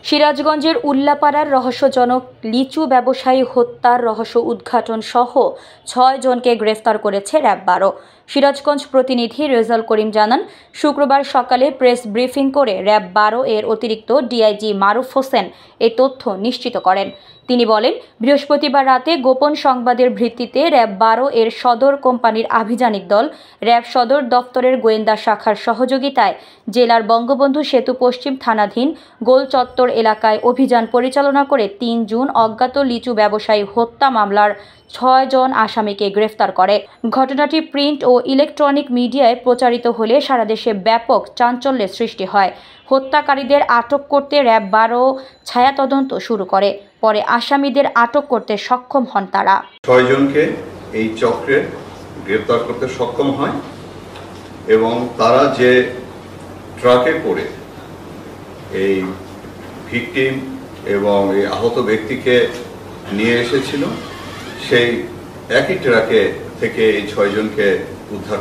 সিরাজগঞ্জের উল্লাপাড়ার রহস্যজনক লিচু ব্যবসায়ী হত্যার রহস্য উদ্ঘাটন সহ ৬ জনকে গ্রেফতার করেছে র্যাব-১২। সিরাজগঞ্জ প্রতিনিধি রেজাউল করিম জানান, শুক্রবার সকালে প্রেস ব্রিফিং করে র্যাব-১২ এর অতিরিক্ত ডিআইজি মারুফ হোসেন এ তথ্য নিশ্চিত করেন। তিনি বলেন, বৃহস্পতিবার রাতে গোপন সংবাদের ভিত্তিতে র্যাব-১২ এর সদর কোম্পানির আভিযানিক দল র্যাব সদর দফতরের গোয়েন্দা শাখার সহযোগিতায় জেলার বঙ্গবন্ধু সেতু পশ্চিম থানাধীন গোল চত্বর এলাকায় অভিযান পরিচালনা করে ৩ জুন অজ্ঞাত লিচু ব্যবসায়ী হত্যা মামলার ৬ জন আসামিকে গ্রেফতার করে। ঘটনাটি প্রিন্ট ও ইলেকট্রনিক মিডিয়ায় প্রচারিত হলে সারা দেশে ব্যাপক চাঞ্চল্যের সৃষ্টি হয়। হত্যাকারীদের আটক করতে র্যাব-১২ ছায়া তদন্ত শুরু করে। পরে আসামিদের আটক করতে সক্ষম হন তারা। ৬ জনকে এই চক্রে গ্রেফতার করতে সক্ষম হয় এবং তারা যে ট্রাকে করে এই ভিকটিম এবং এই আহত ব্যক্তিকে নিয়ে এসেছিল, সেই একই ট্রাকে থেকে এই ৬ জনকে উদ্ধার